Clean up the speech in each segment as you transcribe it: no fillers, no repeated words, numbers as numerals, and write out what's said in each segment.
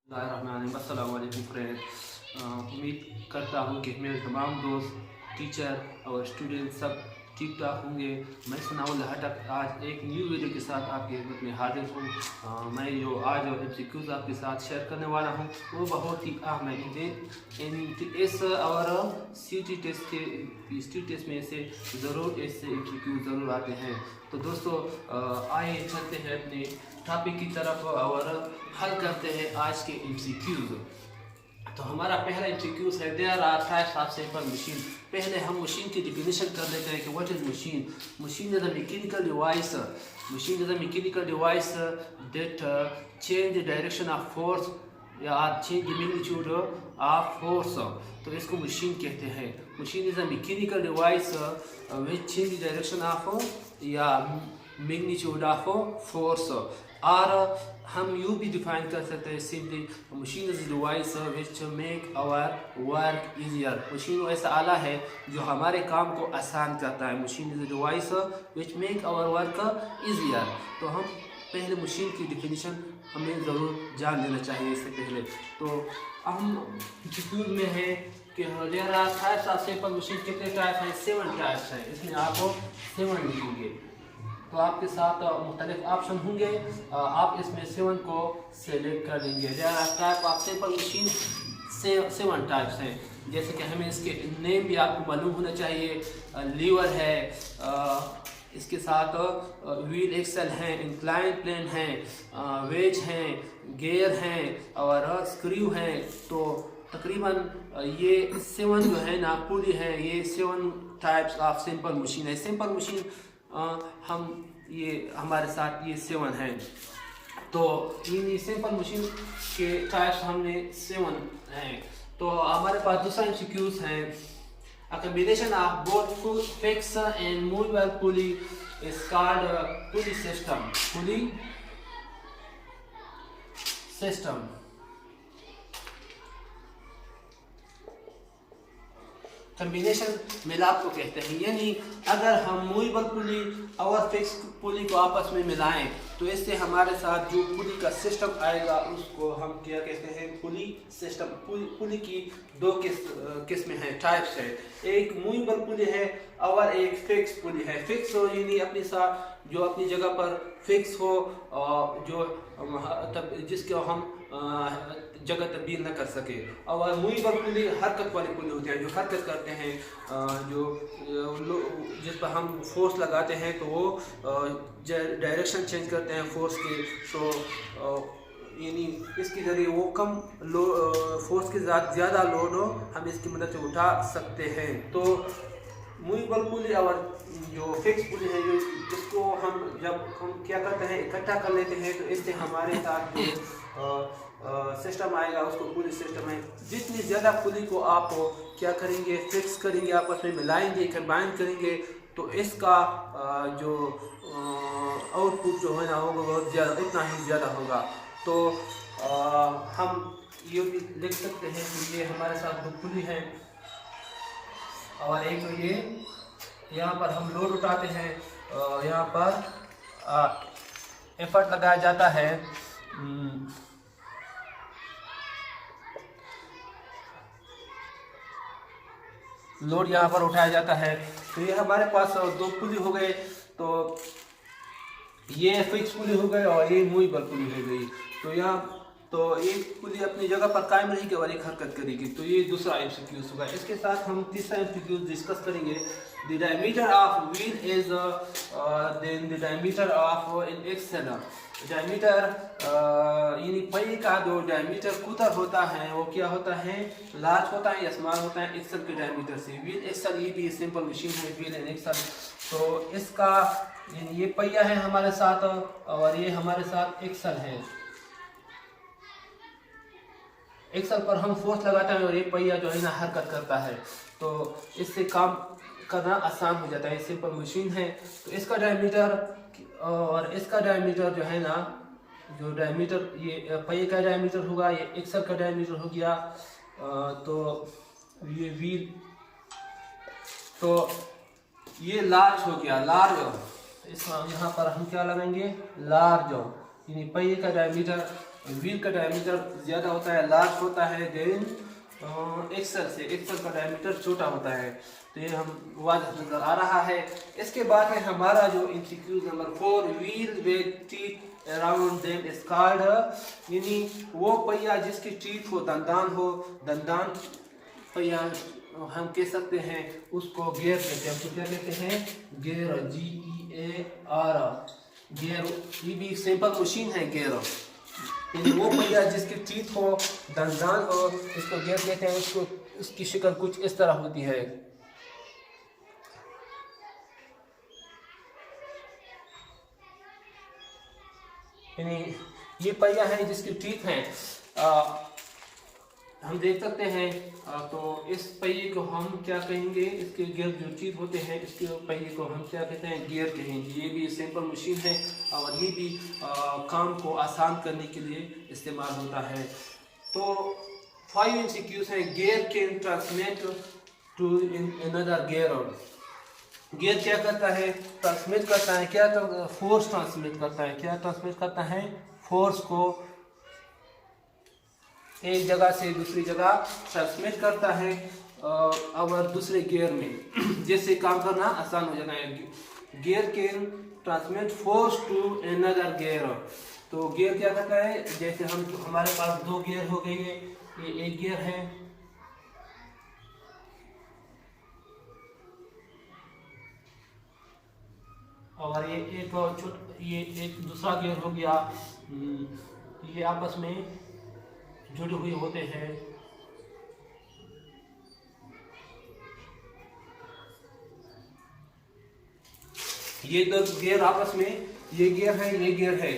अस्सलाम वालेकुम फ्रेंड। उम्मीद करता हूँ कि मेरे तमाम दोस्त, टीचर और स्टूडेंट सब ठीक ठाक होंगे। मैं सनाउल हटक आज एक न्यू वीडियो के साथ आपकी खिदमत में हाजिर हूँ। मैं जो आज MCQs आपके साथ शेयर करने वाला हूँ वो बहुत ही अहम है। इस और CT टेस्ट में से ज़रूर इससे MCQ ज़रूर आते हैं। तो दोस्तों आइए चलते हैं अपने टॉपिक की तरफ और हल करते हैं आज के MCQs। तो हमारा पहला MCQ है there are types of simple machine. पहले हम मशीन की डिफिनेशन कर लेते हैं कि what is machine. Machine is a mechanical device. Machine is a mechanical device that change the direction of force या change the magnitude of force. तो इसको मशीन कहते हैं। Machine is a mechanical device which change the direction of या magnitude of force. और हम यूँ भी डिफाइन कर सकते हैं simply machine is device which make our work easier. Machine ऐसा आला है जो हमारे काम को आसान करता है। Machine is device which make our work easier. तो हम पहले मशीन की डिफिनीशन हमें ज़रूर जान लेना चाहिए इससे पहले। तो हम डिफ्यूज में है कि there are types of simple machine. कितने टाइप हैं? 7 टाइप्स हैं। इसमें आपको 7 लिखेंगे तो आपके साथ मुख्तलिफ ऑप्शन होंगे। आप इसमें 7 को सेलेक्ट कर लेंगे। Type of simple machine 7 types हैं। जैसे कि हमें इसके नेम भी आपको मालूम होना चाहिए। लीवर है, इसके साथ व्हील एक्सल हैं, इंक्लाइन प्लेन हैं, वेज हैं, गेयर हैं और स्क्रू हैं। तो तकरीबन ये 7 जो है ना पुली है, ये 7 टाइप्स ऑफ सिंपल मशीन है। सिंपल मशीन हम ये हमारे साथ ये 7 हैं। तो इन सिंपल मशीन के टाइप्स हमने 7 हैं। तो हमारे पास दूसरा MCQs है। A combination of both fixed and movable pulley is called a pulley system. Pulley system. Combination मिलाप को कहते हैं। यानी अगर हम मूवेबल पुली और फिक्स पुली को आपस में मिलाएं तो इससे हमारे साथ जो पुली का सिस्टम आएगा उसको हम क्या कहते हैं? पुली सिस्टम। पुली की 2 किस्में हैं, टाइप्स है। एक मूवेबल पुली है और एक फिक्स पुली है। फिक्स हो यानी अपने साथ जो अपनी जगह पर फिक्स हो, जो जिसको हम जगह तब्दील न कर सके। और मूवेबल पुली हरकत वाली पुली होती है जो हरकत करते हैं, जो जिस पर हम फोर्स लगाते हैं तो वो डायरेक्शन चेंज करते हैं फोर्स के। तो यानी इसके ज़रिए वो कम फोर्स के साथ ज़्यादा लोड हो हम इसकी मदद से उठा सकते हैं। तो मूवेबल पुली और जो फिक्स पुली है जिसको हम जब हम क्या करते हैं इकट्ठा कर लेते हैं तो इससे हमारे साथ जो सिस्टम आएगा उसको पुली सिस्टम है। जितनी ज़्यादा पुली को आप क्या करेंगे? फिक्स करेंगे, आपस में मिलाएंगे, कंबाइन करेंगे तो इसका जो आउटपुट जो है ना होगा बहुत ज़्यादा, उतना ही ज़्यादा होगा। तो हम ये भी लिख सकते हैं कि ये हमारे साथ 2 पुली है और एक तो ये यहाँ पर हम लोड उठाते हैं, यहाँ पर एफर्ट लगाया जाता है। लोड यहाँ पर उठाया जाता है। तो ये हमारे पास 2 पुली हो गए। तो ये फिक्स पुली हो गई और ये मूवेबल पुली हो गई। तो यहाँ तो एक पुली अपनी जगह पर कायम रहेगी और एक हरकत करेगी। तो ये दूसरा MCQ होगा। इसके साथ हम तीसरा MCQ डिस्कस करेंगे। The diameter of wheel is then the diameter of in axle. Diameter यानी पहिए का जो डायमीटर कुतर होता है वो क्या होता है? लार्ज होता है या स्मॉल होता है एक्सल के डायमीटर से। व्हील एक्सल ये भी सिंपल मशीन है, व्हील एंड एक्सल। तो इसका ये पहिया है हमारे साथ और ये हमारे साथ एक्सल है। एक्सल पर हम फोर्स लगाते हैं और ये पहिया जो है ना हरकत करता है। तो इससे काम करना आसान हो जाता है। सिंपल मशीन है। तो इसका डायमीटर और इसका डायमीटर जो है ना, जो डायमीटर ये पहिए का डायमीटर होगा, ये एक्सल का डायमीटर हो गया। तो ये व्हील, तो ये लार्ज हो गया, लार्ज। इस यहाँ पर हम क्या लगाएंगे? लार्ज। यानी पहिए का डायमीटर व्हील का डायमीटर ज़्यादा होता है, लार्ज होता है देन एक्सल से। एक्सल का डायमीटर छोटा होता है। तो ये हम वाज़ह नज़र आ रहा है। इसके बाद है हमारा जो MCQ number 4, wheel with teeth around them is called, यानी वो पहिया जिसकी टीथ हो, दंदान हो, दंदान पहिया हम कह सकते हैं, उसको गियर कहते हैं। उसको क्या कहते हैं? Gear, GEAR, gear. ये भी सिंपल मशीन है गियर, यानी वो पहिया जिसकी टीथ हो, दंदान हो, इसको गियर कहते हैं। उसको उसकी शक्ल कुछ इस तरह होती है। यानी ये पहिया है जिसकी टीथ है, हम देख सकते हैं। तो इस पहिए को हम क्या कहेंगे? इसके गियर जो टीथ होते हैं, इसके पहिए को हम क्या कहते हैं? गियर कहेंगे। ये भी सिंपल मशीन है और ये भी काम को आसान करने के लिए इस्तेमाल होता है। तो 5 MCQs हैं। Gear can transmit to another gear. Gear क्या करता है? ट्रांसमिट करता है। क्या फोर्स ट्रांसमिट करता है। क्या ट्रांसमिट करता है? फोर्स को एक जगह से दूसरी जगह ट्रांसमिट करता है और दूसरे गियर में, जिससे काम करना आसान हो जाता है। Gear can transmit force to another gear. तो गियर क्या करता है? जैसे हमारे पास 2 गियर हो गए, ये एक गियर है और ये एक दूसरा गियर हो गया। ये आपस में जुड़े हुए होते हैं। ये 2 गियर आपस में, ये गियर है, ये गियर है,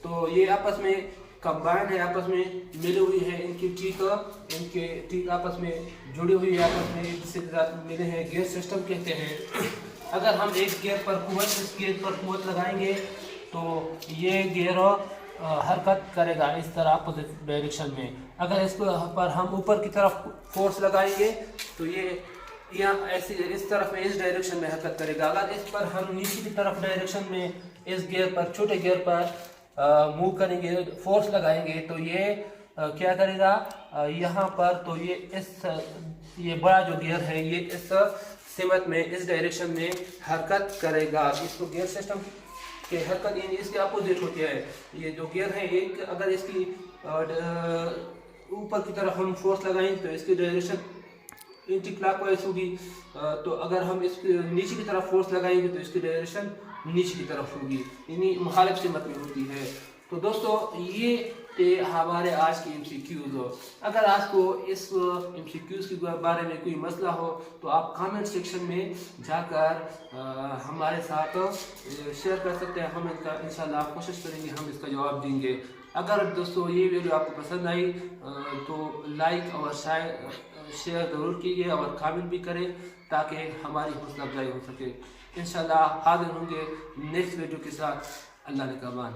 तो ये आपस में कंबाइन है, आपस में मिली हुई है। इनके टीथ आपस में जुड़ी हुई है, आपस में जिसके साथ मिले हैं, गियर सिस्टम कहते हैं। अगर हम एक गियर पर इस गियर पर कुवत लगाएंगे तो ये गियर हरकत करेगा इस तरह अपोजिट डायरेक्शन में। अगर इस पर हम ऊपर की तरफ फोर्स लगाएंगे तो ये यहाँ ऐसे इस तरफ में, इस डायरेक्शन में हरकत करेगा। अगर इस पर हम नीचे की तरफ डायरेक्शन में इस गियर पर, छोटे गियर पर मूव करेंगे, फोर्स लगाएंगे तो ये क्या करेगा? यहाँ पर तो ये बड़ा जो गियर है ये इस सिमत में, इस डायरेक्शन में हरकत करेगा। इसको गियर सिस्टम की हरकत यानी इसके अपोजिट होती है। ये जो गियर है, एक अगर इसकी ऊपर की तरफ हम फोर्स लगाएं तो इसकी डायरेक्शन एंटी क्लॉकवाइज होगी। तो अगर हम इसके नीचे की तरफ फोर्स लगाएंगे तो इसकी डायरेक्शन नीचे की तरफ होगी, यानी मुखालिफ सिमत में होती है। तो दोस्तों ये थे हमारे आज के MCQs। अगर आपको इस MCQs के बारे में कोई मसला हो तो आप कमेंट सेक्शन में जाकर हमारे साथ शेयर कर सकते हैं। हम इनका इंशाल्लाह कोशिश करेंगे, हम इसका जवाब देंगे। अगर दोस्तों ये वीडियो आपको पसंद आई तो लाइक और शेयर ज़रूर कीजिए और कमेंट भी करें ताकि हमारी हौसला अफजाई हो सके। इंशाल्लाह हाजिर होंगे नेक्स्ट वीडियो के साथ। अल्लाह ने कमान।